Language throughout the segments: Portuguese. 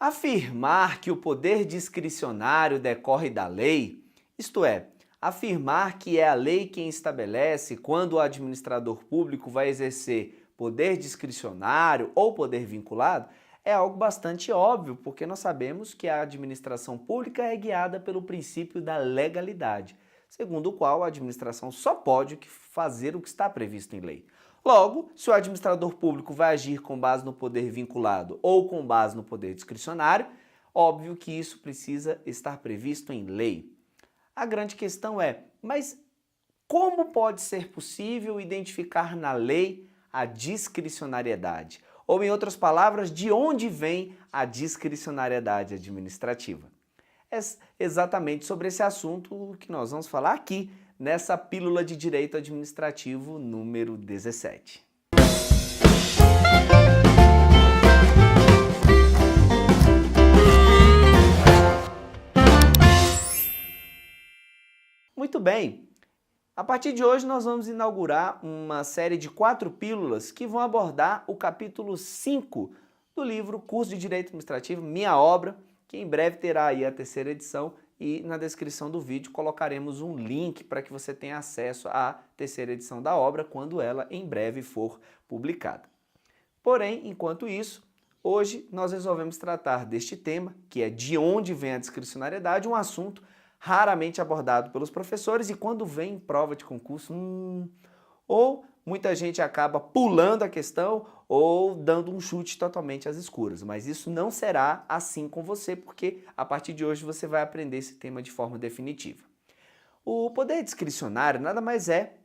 Afirmar que o poder discricionário decorre da lei, isto é, afirmar que é a lei quem estabelece quando o administrador público vai exercer poder discricionário ou poder vinculado, é algo bastante óbvio, porque nós sabemos que a administração pública é guiada pelo princípio da legalidade, segundo o qual a administração só pode fazer o que está previsto em lei. Logo, se o administrador público vai agir com base no poder vinculado ou com base no poder discricionário, óbvio que isso precisa estar previsto em lei. A grande questão é, mas como pode ser possível identificar na lei a discricionariedade? Ou, em outras palavras, de onde vem a discricionariedade administrativa? É exatamente sobre esse assunto que nós vamos falar aqui, nessa pílula de direito administrativo número 17. Muito bem, a partir de hoje nós vamos inaugurar uma série de 4 pílulas que vão abordar o capítulo 5 do livro Curso de Direito Administrativo, minha obra, que em breve terá aí a 3ª edição, e na descrição do vídeo colocaremos um link para que você tenha acesso à 3ª edição da obra quando ela em breve for publicada. Porém, enquanto isso, hoje nós resolvemos tratar deste tema, que é de onde vem a discricionariedade, um assunto raramente abordado pelos professores e quando vem em prova de concurso, ou muita gente acaba pulando a questão ou dando um chute totalmente às escuras. Mas isso não será assim com você, porque a partir de hoje você vai aprender esse tema de forma definitiva. O poder discricionário nada mais é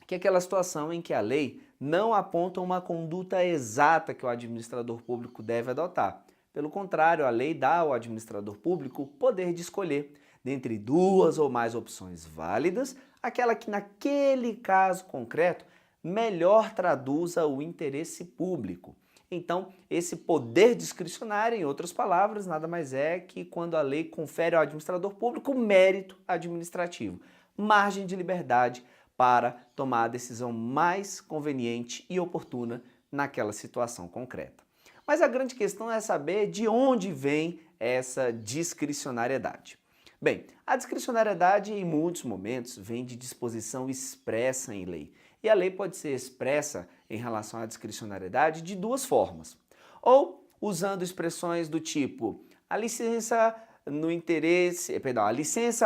que aquela situação em que a lei não aponta uma conduta exata que o administrador público deve adotar. Pelo contrário, a lei dá ao administrador público o poder de escolher, dentre 2 ou mais opções válidas, aquela que naquele caso concreto melhor traduza o interesse público. Então, esse poder discricionário, em outras palavras, nada mais é que quando a lei confere ao administrador público mérito administrativo, margem de liberdade para tomar a decisão mais conveniente e oportuna naquela situação concreta. Mas a grande questão é saber de onde vem essa discricionariedade. Bem, a discricionariedade em muitos momentos vem de disposição expressa em lei. E a lei pode ser expressa em relação à discricionariedade de 2 formas. Ou usando expressões do tipo, a licença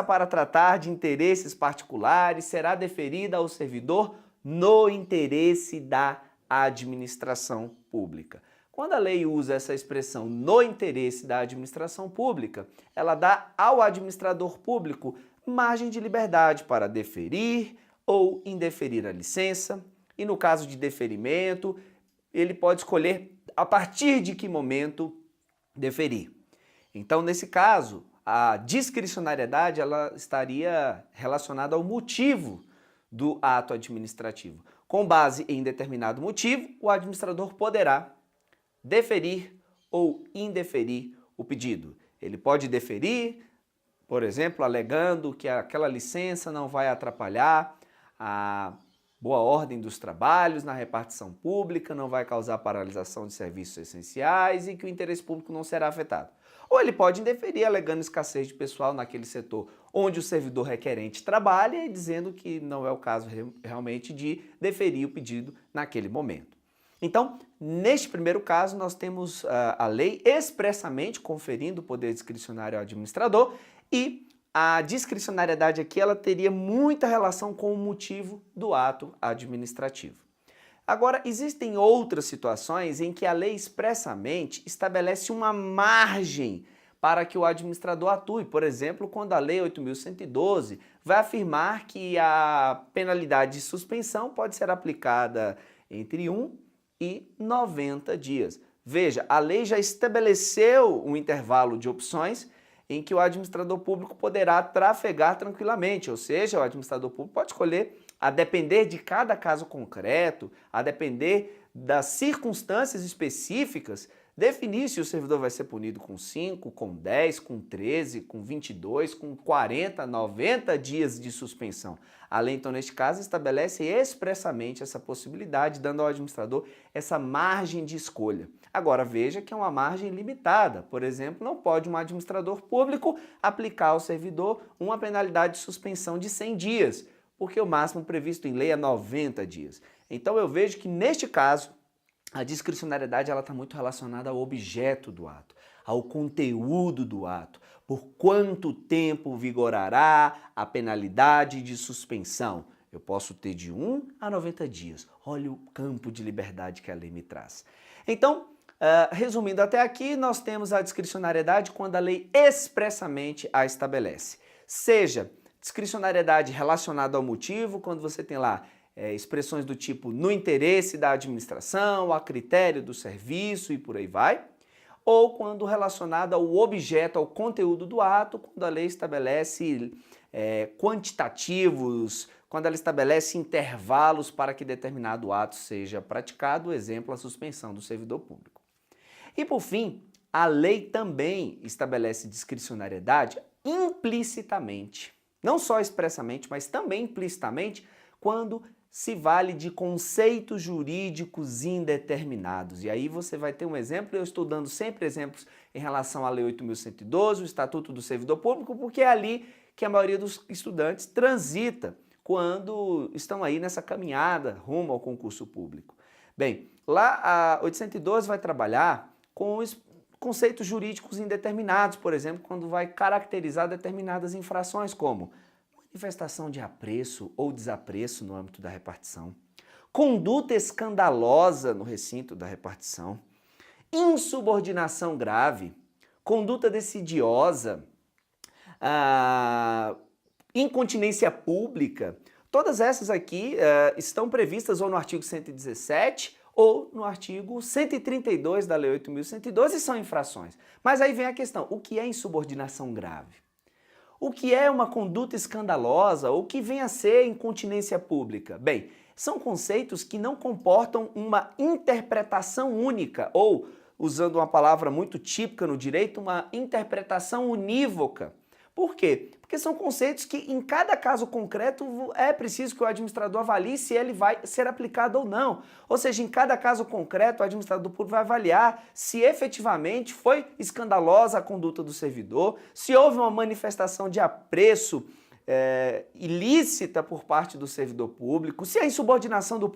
para tratar de interesses particulares será deferida ao servidor no interesse da administração pública. Quando a lei usa essa expressão no interesse da administração pública, ela dá ao administrador público margem de liberdade para deferir ou indeferir a licença, e no caso de deferimento, ele pode escolher a partir de que momento deferir. Então, nesse caso, a discricionariedade ela estaria relacionada ao motivo do ato administrativo. Com base em determinado motivo, o administrador poderá deferir ou indeferir o pedido. Ele pode deferir, por exemplo, alegando que aquela licença não vai atrapalhar a boa ordem dos trabalhos na repartição pública, não vai causar paralisação de serviços essenciais e que o interesse público não será afetado. Ou ele pode indeferir alegando escassez de pessoal naquele setor onde o servidor requerente trabalha e dizendo que não é o caso realmente de deferir o pedido naquele momento. Então, neste primeiro caso, nós temos a lei expressamente conferindo o poder discricionário ao administrador e a discricionariedade aqui ela teria muita relação com o motivo do ato administrativo. Agora, existem outras situações em que a lei expressamente estabelece uma margem para que o administrador atue. Por exemplo, quando a Lei 8.112 vai afirmar que a penalidade de suspensão pode ser aplicada entre 1 e 90 dias. Veja, a lei já estabeleceu um intervalo de opções em que o administrador público poderá trafegar tranquilamente, ou seja, o administrador público pode escolher, a depender de cada caso concreto, a depender das circunstâncias específicas, definir se o servidor vai ser punido com 5, com 10, com 13, com 22, com 40, 90 dias de suspensão. A lei, então, neste caso, estabelece expressamente essa possibilidade, dando ao administrador essa margem de escolha. Agora, veja que é uma margem limitada. Por exemplo, não pode um administrador público aplicar ao servidor uma penalidade de suspensão de 100 dias, porque o máximo previsto em lei é 90 dias. Então, eu vejo que, neste caso, a discricionariedade está muito relacionada ao objeto do ato, ao conteúdo do ato, por quanto tempo vigorará a penalidade de suspensão. Eu posso ter de 1 a 90 dias. Olha o campo de liberdade que a lei me traz. Então, resumindo até aqui, nós temos a discricionariedade quando a lei expressamente a estabelece. Seja discricionariedade relacionada ao motivo, quando você tem lá expressões do tipo no interesse da administração, a critério do serviço e por aí vai, ou quando relacionada ao objeto, ao conteúdo do ato, quando a lei estabelece quantitativos, quando ela estabelece intervalos para que determinado ato seja praticado, exemplo, a suspensão do servidor público. E por fim, a lei também estabelece discricionariedade implicitamente, não só expressamente, mas também implicitamente, quando se vale de conceitos jurídicos indeterminados. E aí você vai ter um exemplo, eu estou dando sempre exemplos em relação à Lei 8.112, o Estatuto do Servidor Público, porque é ali que a maioria dos estudantes transita quando estão aí nessa caminhada rumo ao concurso público. Bem, lá a 812 vai trabalhar com os conceitos jurídicos indeterminados, por exemplo, quando vai caracterizar determinadas infrações, como manifestação de apreço ou desapreço no âmbito da repartição, conduta escandalosa no recinto da repartição, insubordinação grave, conduta decidiosa, incontinência pública. Todas essas aqui estão previstas ou no artigo 117 ou no artigo 132 da Lei 8.112 e são infrações. Mas aí vem a questão, o que é insubordinação grave? O que é uma conduta escandalosa? O que vem a ser incontinência pública? Bem, são conceitos que não comportam uma interpretação única ou, usando uma palavra muito típica no direito, uma interpretação unívoca. Por quê? Porque são conceitos que em cada caso concreto é preciso que o administrador avalie se ele vai ser aplicado ou não. Ou seja, em cada caso concreto o administrador público vai avaliar se efetivamente foi escandalosa a conduta do servidor, se houve uma manifestação de apreço ilícita por parte do servidor público, se a insubordinação do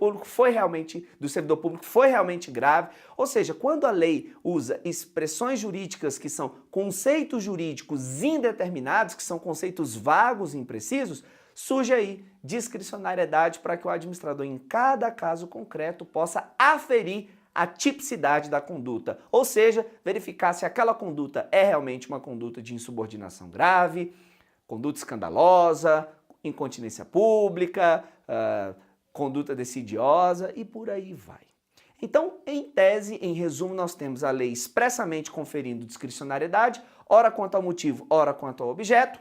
servidor público foi realmente grave. Ou seja, quando a lei usa expressões jurídicas que são conceitos jurídicos indeterminados, que são conceitos vagos e imprecisos, surge aí discricionariedade para que o administrador, em cada caso concreto, possa aferir a tipicidade da conduta, ou seja, verificar se aquela conduta é realmente uma conduta de insubordinação grave, conduta escandalosa, incontinência pública, conduta decidiosa e por aí vai. Então, em tese, em resumo, nós temos a lei expressamente conferindo discricionariedade, ora quanto ao motivo, ora quanto ao objeto,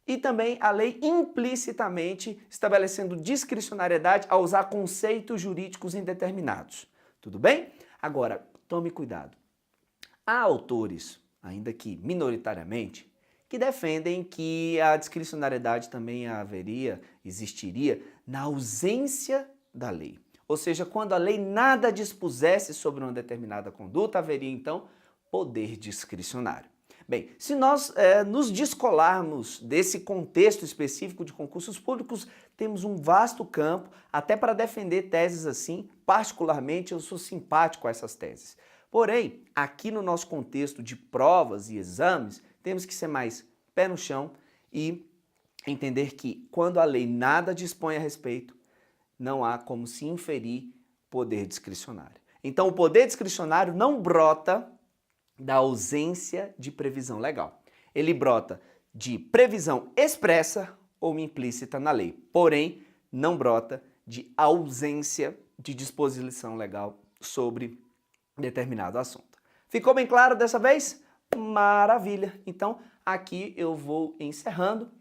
e também a lei implicitamente estabelecendo discricionariedade ao usar conceitos jurídicos indeterminados. Tudo bem? Agora, tome cuidado. Há autores, ainda que minoritariamente, que defendem que a discricionariedade também existiria na ausência da lei. Ou seja, quando a lei nada dispusesse sobre uma determinada conduta, haveria então poder discricionário. Bem, se nós nos descolarmos desse contexto específico de concursos públicos, temos um vasto campo até para defender teses assim. Particularmente, eu sou simpático a essas teses. Porém, aqui no nosso contexto de provas e exames, temos que ser mais pé no chão e entender que quando a lei nada dispõe a respeito, não há como se inferir poder discricionário. Então, o poder discricionário não brota da ausência de previsão legal. Ele brota de previsão expressa ou implícita na lei, porém, não brota de ausência de disposição legal sobre determinado assunto. Ficou bem claro dessa vez? Maravilha! Então, aqui eu vou encerrando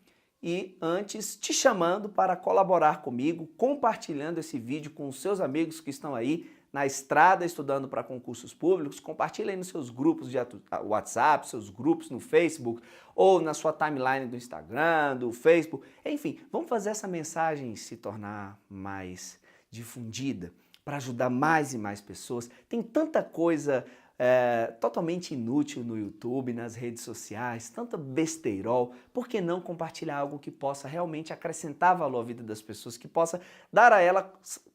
e antes te chamando para colaborar comigo, compartilhando esse vídeo com os seus amigos que estão aí na estrada estudando para concursos públicos, compartilhe aí nos seus grupos de WhatsApp, seus grupos no Facebook ou na sua timeline do Instagram, do Facebook. Enfim, vamos fazer essa mensagem se tornar mais difundida para ajudar mais e mais pessoas. Tem tanta coisa totalmente inútil no YouTube, nas redes sociais, tanta besteirol. Por que não compartilhar algo que possa realmente acrescentar valor à vida das pessoas, que possa dar a elas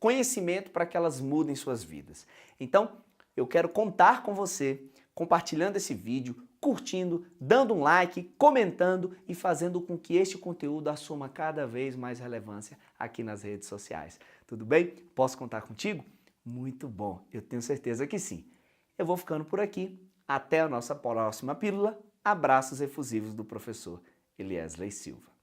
conhecimento para que elas mudem suas vidas? Então, eu quero contar com você, compartilhando esse vídeo, curtindo, dando um like, comentando e fazendo com que este conteúdo assuma cada vez mais relevância aqui nas redes sociais. Tudo bem? Posso contar contigo? Muito bom, eu tenho certeza que sim. Eu vou ficando por aqui. Até a nossa próxima pílula. Abraços efusivos do professor Eliesley Silva.